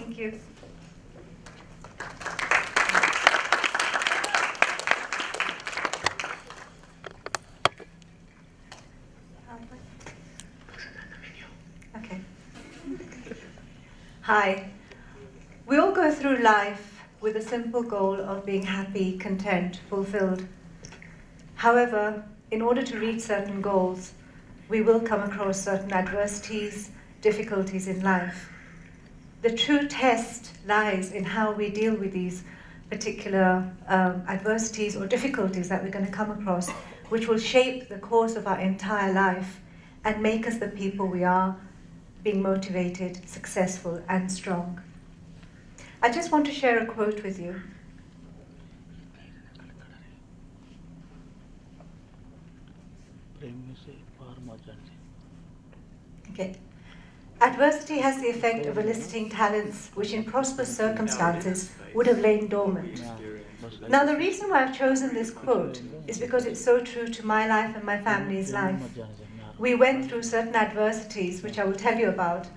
Thank you. Okay. Hi. We all go through life with a simple goal of being happy, content, fulfilled. However, in order to reach certain goals, we will come across certain adversities, difficulties in life. The true test lies in how we deal with these particular adversities or difficulties that we're going to come across, which will shape the course of our entire life and make us the people we are, being motivated, successful, and strong. I just want to share a quote with you. Okay. Adversity has the effect of eliciting talents which in prosperous circumstances would have lain dormant. Now the reason why I've chosen this quote is because it's so true to my life and my family's life. We went through certain adversities, which I will tell you about,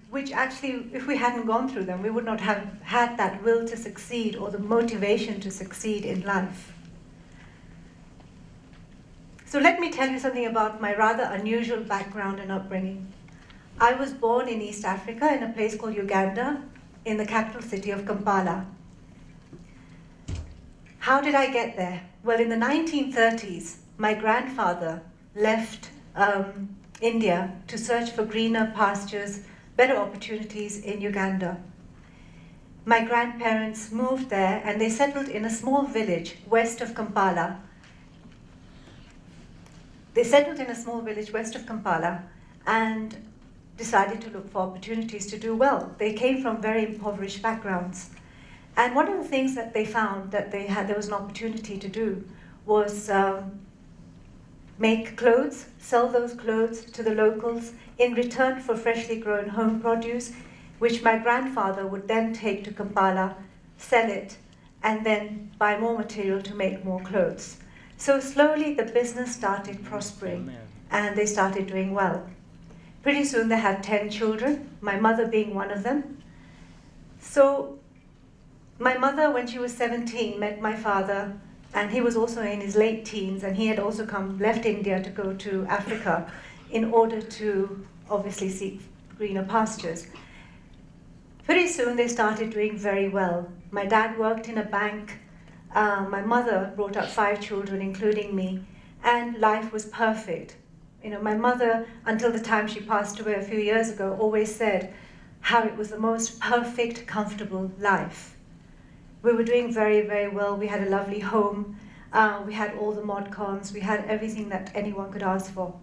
which actually, if we hadn't gone through them, we would not have had that will to succeed or the motivation to succeed in life. So let me tell you something about my rather unusual background and upbringing. I was born in East Africa in a place called Uganda, in the capital city of Kampala. How did I get there? Well, in the 1930s, my grandfather left India to search for greener pastures, better opportunities in Uganda. My grandparents moved there and they settled in a small village west of Kampala. They settled in a small village west of Kampala and decided to look for opportunities to do well. They came from very impoverished backgrounds. And one of the things that they found that there was an opportunity to do was make clothes, sell those clothes to the locals in return for freshly grown home produce, which my grandfather would then take to Kampala, sell it, and then buy more material to make more clothes. So slowly the business started prospering and they started doing well. Pretty soon they had 10 children, my mother being one of them. So my mother, when she was 17, met my father, and he was also in his late teens, and he had also left India to go to Africa in order to obviously seek greener pastures. Pretty soon they started doing very well. My dad worked in a bank. My mother brought up 5 children, including me, and life was perfect. You know, my mother, until the time she passed away a few years ago, always said how it was the most perfect, comfortable life. We were doing very, very well. We had a lovely home. We had all the mod cons. We had everything that anyone could ask for.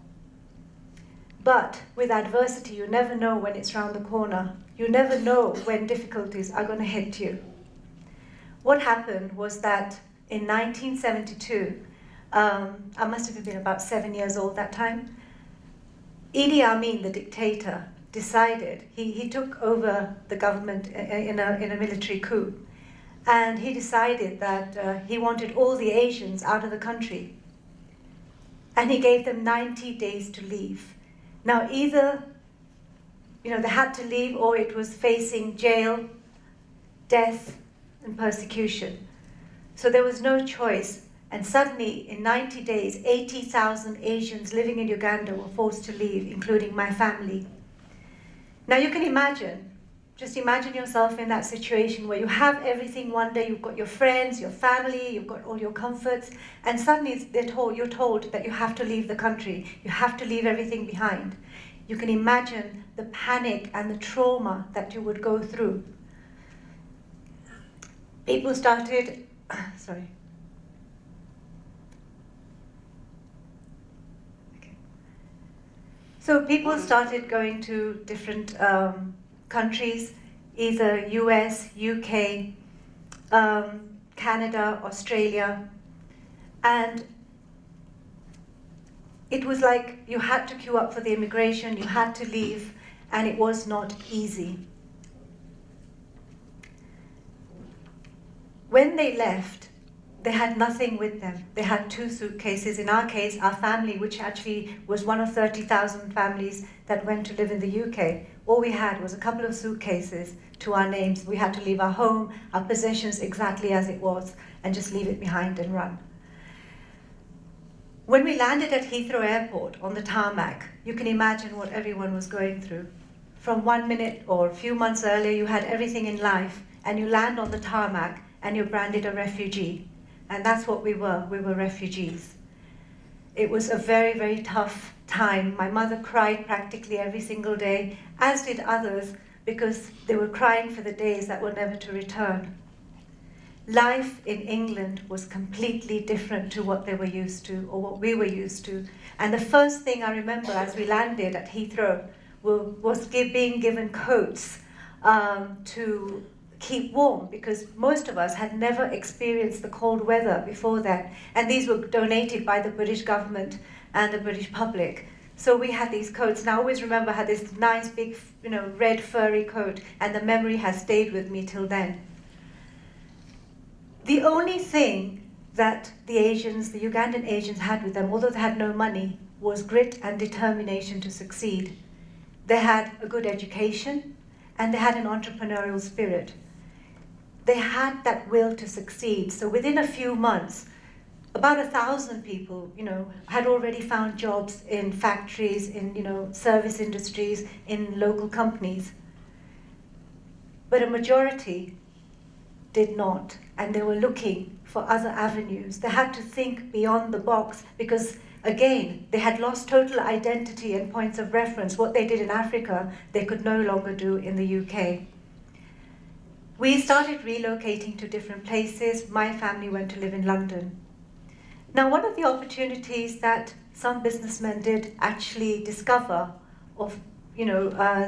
But with adversity, you never know when it's round the corner. You never know when difficulties are going to hit you. What happened was that in 1972, I must have been about 7 years old that time, Idi Amin, the dictator, decided, he took over the government in a military coup, and he decided that he wanted all the Asians out of the country. And he gave them 90 days to leave. Now either, they had to leave, or it was facing jail, death, and persecution. So there was no choice. And suddenly, in 90 days, 80,000 Asians living in Uganda were forced to leave, including my family. Now you can imagine, just imagine yourself in that situation where you have everything one day, you've got your friends, your family, you've got all your comforts, and suddenly you're told that you have to leave the country, you have to leave everything behind. You can imagine the panic and the trauma that you would go through. People started, sorry. So people started going to different countries, either US, UK, Canada, Australia, and it was like you had to queue up for the immigration, you had to leave, and it was not easy. When they left, they had nothing with them. They had 2 suitcases. In our case, our family, which actually was one of 30,000 families that went to live in the UK, all we had was a couple of suitcases to our names. We had to leave our home, our possessions exactly as it was, and just leave it behind and run. When we landed at Heathrow Airport on the tarmac, you can imagine what everyone was going through. From 1 minute or a few months earlier, you had everything in life, and you land on the tarmac and you're branded a refugee. And that's what we were refugees. It was a very, very tough time. My mother cried practically every single day, as did others, because they were crying for the days that were never to return. Life in England was completely different to what they were used to, or what we were used to. And the first thing I remember as we landed at Heathrow was being given coats to keep warm, because most of us had never experienced the cold weather before that. And these were donated by the British government and the British public. So we had these coats, and I always remember I had this nice big, red furry coat, and the memory has stayed with me till then. The only thing that the Asians, the Ugandan Asians, had with them, although they had no money, was grit and determination to succeed. They had a good education, and they had an entrepreneurial spirit. They had that will to succeed. So within a few months, about 1,000 people, had already found jobs in factories, in, service industries, in local companies. But a majority did not, and they were looking for other avenues. They had to think beyond the box because, again, they had lost total identity and points of reference. What they did in Africa, they could no longer do in the UK. We started relocating to different places. My family went to live in London. Now, one of the opportunities that some businessmen did actually discover or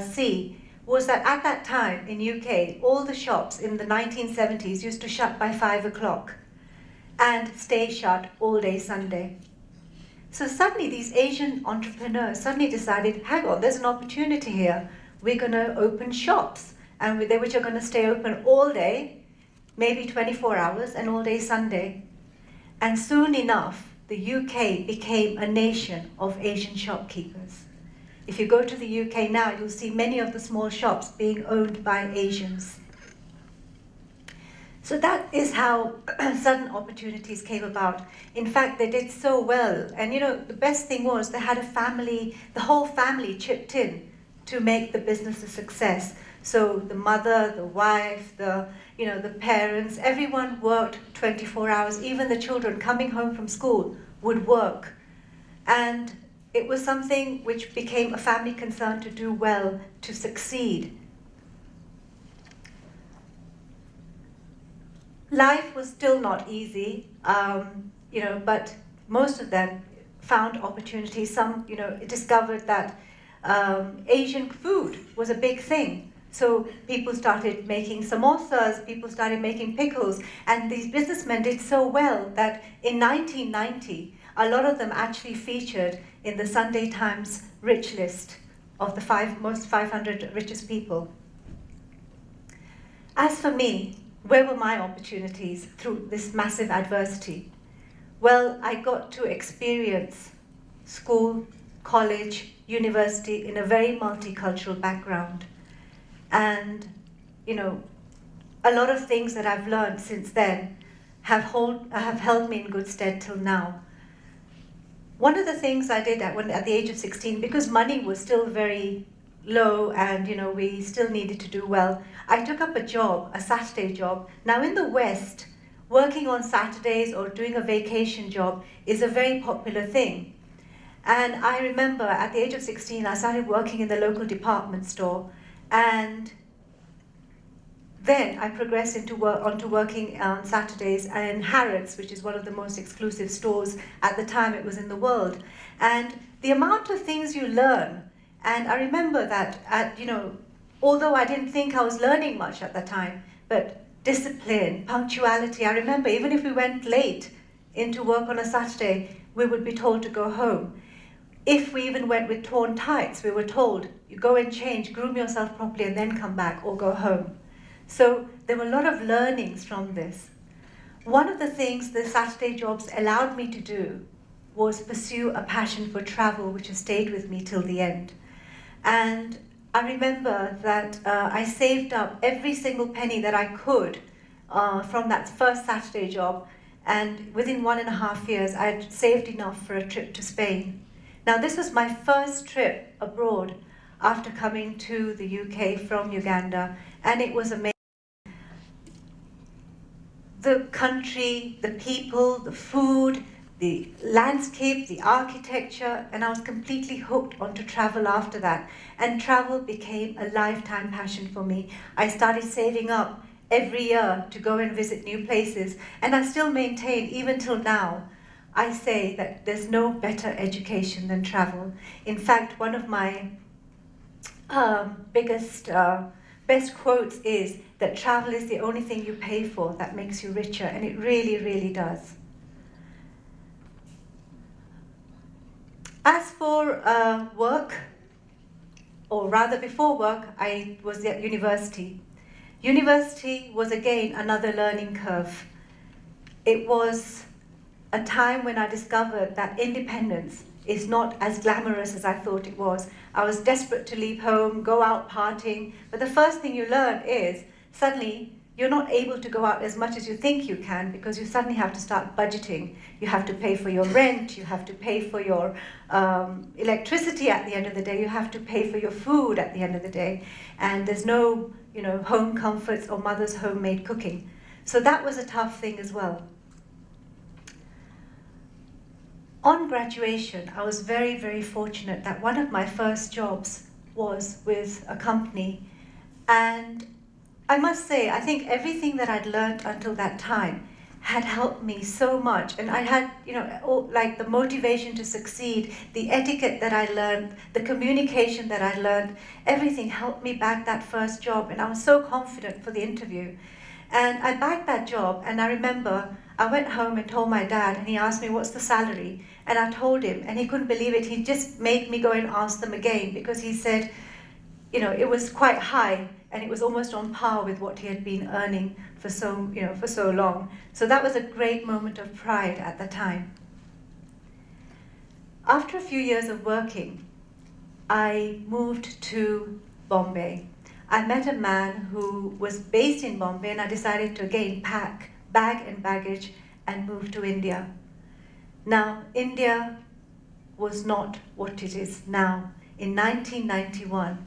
see was that at that time in UK, all the shops in the 1970s used to shut by 5 o'clock and stay shut all day Sunday. So suddenly these Asian entrepreneurs suddenly decided, hang on, there's an opportunity here. We're going to open shops, and which are going to stay open all day, maybe 24 hours, and all day Sunday. And soon enough, the UK became a nation of Asian shopkeepers. If you go to the UK now, you'll see many of the small shops being owned by Asians. So that is how sudden opportunities came about. In fact, they did so well. And the best thing was they had a family, the whole family chipped in to make the business a success. So the mother, the wife, the parents, everyone worked 24 hours. Even the children coming home from school would work. And it was something which became a family concern to do well, to succeed. Life was still not easy, but most of them found opportunities. Some, discovered that Asian food was a big thing. So people started making samosas, people started making pickles, and these businessmen did so well that in 1990, a lot of them actually featured in the Sunday Times rich list of the most 500 richest people. As for me, where were my opportunities through this massive adversity? Well, I got to experience school, college, university in a very multicultural background. And, a lot of things that I've learned since then have held me in good stead till now. One of the things I did at the age of 16, because money was still very low and we still needed to do well, I took up a job, a Saturday job. Now in the West, working on Saturdays or doing a vacation job is a very popular thing. And I remember at the age of 16, I started working in the local department store, and then I progressed onto working on Saturdays in Harrods, which is one of the most exclusive stores at the time it was in the world. And the amount of things you learn, and I remember that although I didn't think I was learning much at the time, but discipline, punctuality. I remember even if we went late into work on a Saturday, we would be told to go home. If we even went with torn tights, we were told, you go and change, groom yourself properly, and then come back or go home. So there were a lot of learnings from this. One of the things the Saturday jobs allowed me to do was pursue a passion for travel, which has stayed with me till the end. And I remember that I saved up every single penny that I could from that first Saturday job, and within 1.5 years, I had saved enough for a trip to Spain. Now, this was my first trip abroad after coming to the UK from Uganda, and it was amazing. The country, the people, the food, the landscape, the architecture, and I was completely hooked onto travel after that. And travel became a lifetime passion for me. I started saving up every year to go and visit new places, and I still maintain, even till now, I say that there's no better education than travel. In fact, one of my best quotes is that travel is the only thing you pay for that makes you richer, and it really, really does. As for work, or rather before work, I was at university. University was again another learning curve. It was a time when I discovered that independence is not as glamorous as I thought it was. I was desperate to leave home, go out partying, but the first thing you learn is suddenly you're not able to go out as much as you think you can, because you suddenly have to start budgeting. You have to pay for your rent, you have to pay for your electricity at the end of the day, you have to pay for your food at the end of the day, and there's no home comforts or mother's homemade cooking. So that was a tough thing as well. On graduation, I was very, very fortunate that one of my first jobs was with a company, and I must say, I think everything that I'd learned until that time had helped me so much, and I had, like the motivation to succeed, the etiquette that I learned, the communication that I learned, everything helped me bag that first job, and I was so confident for the interview. And I bagged that job, and I remember I went home and told my dad, and he asked me, what's the salary? And I told him, and he couldn't believe it. He just made me go and ask them again, because he said, it was quite high, and it was almost on par with what he had been earning for so long. So that was a great moment of pride at the time. After a few years of working, I moved to Bombay. I met a man who was based in Bombay, and I decided to again pack bag and baggage and move to India. Now, India was not what it is now. In 1991,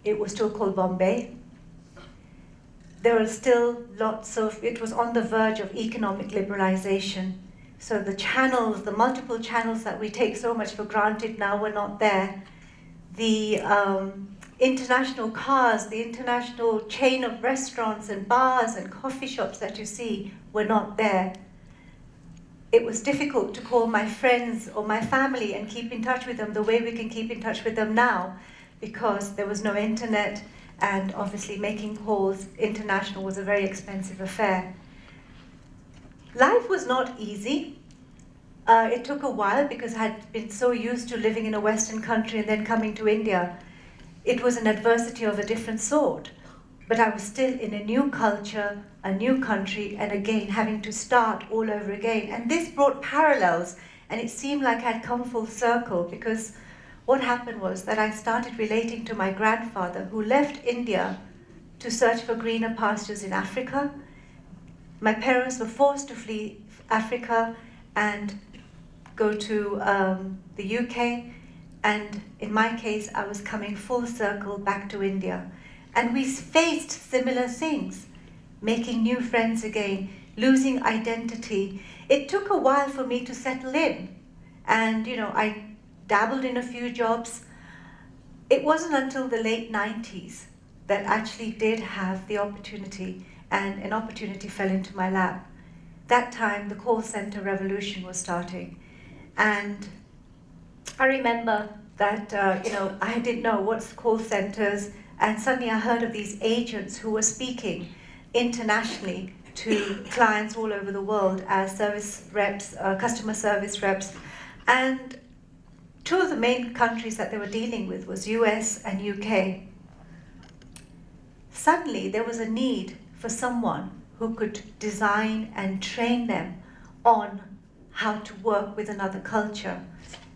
it was still called Bombay. There were still it was on the verge of economic liberalization. So the channels, the multiple channels that we take so much for granted now were not there. The international cars, the international chain of restaurants and bars and coffee shops that you see were not there. It was difficult to call my friends or my family and keep in touch with them the way we can keep in touch with them now, because there was no internet, and obviously making calls international was a very expensive affair. Life was not easy. It took a while, because I had been so used to living in a Western country and then coming to India. It was an adversity of a different sort, but I was still in a new culture, a new country, and again having to start all over again. And this brought parallels, and it seemed like I'd come full circle, because what happened was that I started relating to my grandfather, who left India to search for greener pastures in Africa. My parents were forced to flee Africa and go to the UK, and in my case, I was coming full circle back to India. And we faced similar things, making new friends again, losing identity. It took a while for me to settle in, and I dabbled in a few jobs. It wasn't until the late 90s that I actually did have the opportunity, and an opportunity fell into my lap. That time, the call center revolution was starting. And I remember that, I didn't know what's call centers, and suddenly I heard of these agents who were speaking internationally to clients all over the world as service reps, customer service reps. And two of the main countries that they were dealing with was US and UK. Suddenly, there was a need for someone who could design and train them on how to work with another culture.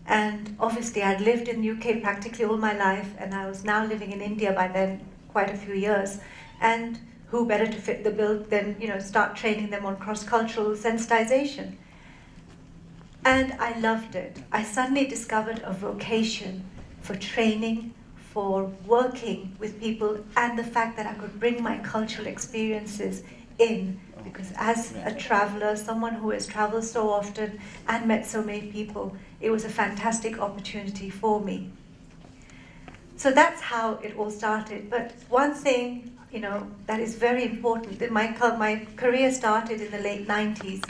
And obviously I'd lived in the UK practically all my life, and I was now living in India by then quite a few years. And who better to fit the bill than, start training them on cross-cultural sensitization. And I loved it. I suddenly discovered a vocation for training, for working with people, and the fact that I could bring my cultural experiences in, because as a traveler, someone who has traveled so often and met so many people, it was a fantastic opportunity for me. So that's how it all started. But one thing, that is very important, that my career started in the late 90s,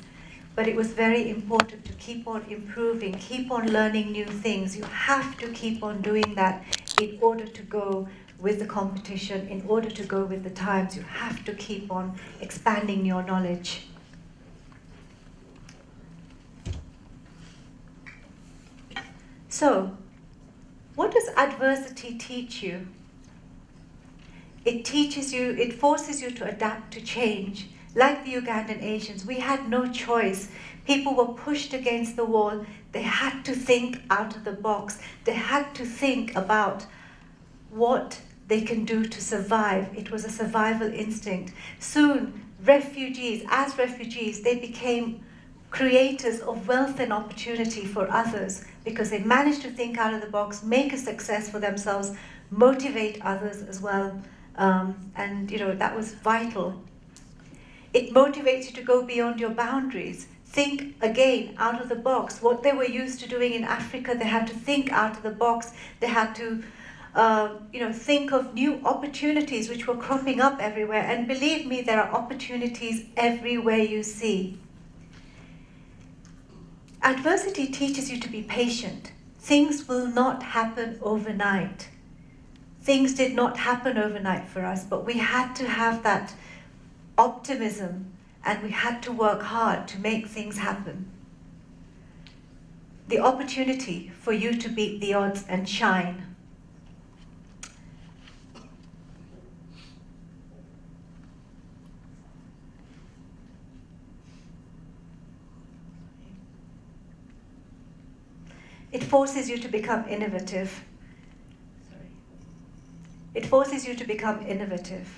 but it was very important to keep on improving, keep on learning new things. You have to keep on doing that in order to go with the competition, in order to go with the times. You have to keep on expanding your knowledge. So, what does adversity teach you? It teaches you, it forces you to adapt to change. Like the Ugandan Asians, we had no choice. People were pushed against the wall. They had to think out of the box. They had to think about what they can do to survive. It was a survival instinct. Soon, as refugees, they became creators of wealth and opportunity for others, because they managed to think out of the box, make a success for themselves, motivate others as well. And that was vital. It motivates you to go beyond your boundaries. Think again out of the box. What they were used to doing in Africa, they had to think out of the box. They had to think of new opportunities which were cropping up everywhere. And believe me, there are opportunities everywhere you see. Adversity teaches you to be patient. Things will not happen overnight. Things did not happen overnight for us, but we had to have that optimism, and we had to work hard to make things happen. The opportunity for you to beat the odds and shine. It forces you to become innovative. It forces you to become innovative.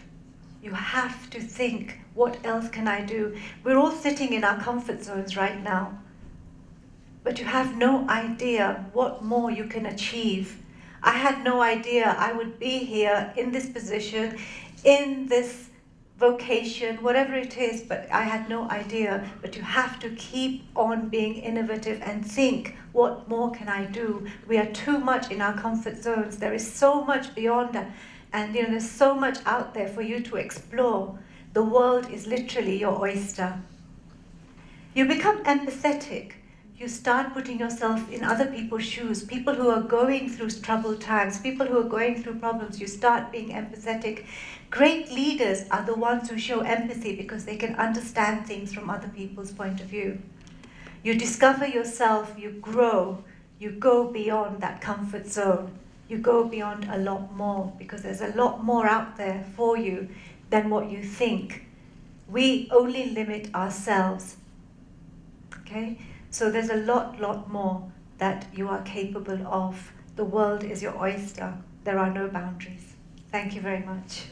You have to think, what else can I do? We're all sitting in our comfort zones right now, but you have no idea what more you can achieve. I had no idea I would be here in this position, in this vocation, whatever it is, but I had no idea. But you have to keep on being innovative and think, what more can I do? We are too much in our comfort zones. There is so much beyond that. And there's so much out there for you to explore. The world is literally your oyster. You become empathetic. You start putting yourself in other people's shoes, people who are going through troubled times, people who are going through problems. You start being empathetic. Great leaders are the ones who show empathy because they can understand things from other people's point of view. You discover yourself, you grow, you go beyond that comfort zone. You go beyond a lot more, because there's a lot more out there for you than what you think. We only limit ourselves, okay? So there's a lot more that you are capable of. The world is your oyster. There are no boundaries. Thank you very much.